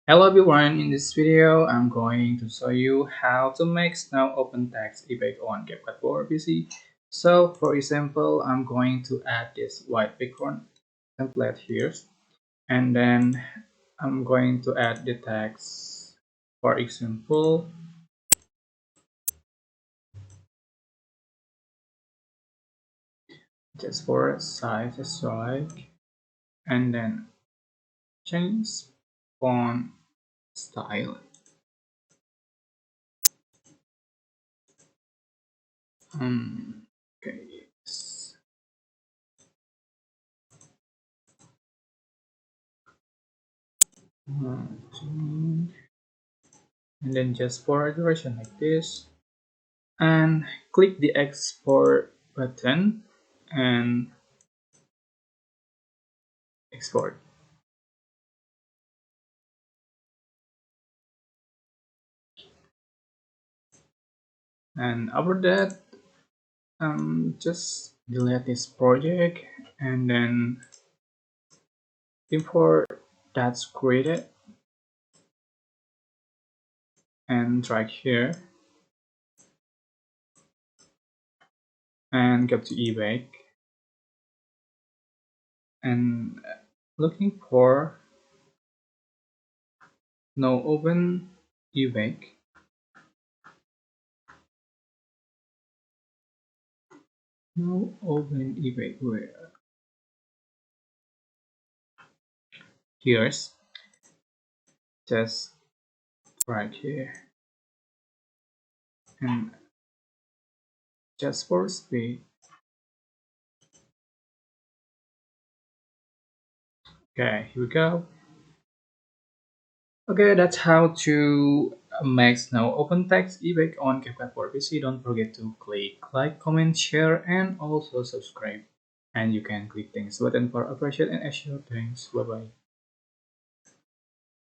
Hello everyone, in this video I'm going to show you how to make snow open text effect on Capcut for PC. So for example, I'm going to add this white background template here, and then I'm going to add the text. For example, just for size strike, and then change font style. Okay. And then just for a duration like this, and click the export button and export. And after that, just delete this project and then import that's created and drag here and go to eBay and looking for no open eBay. No open eBay where here's just right here and just for speed. Okay, here we go. Okay, that's how to make snow open text effect on Capcut for PC. Don't forget to click like, comment, share, and also subscribe. And you can click thanks button for appreciate and extra thanks. Bye bye.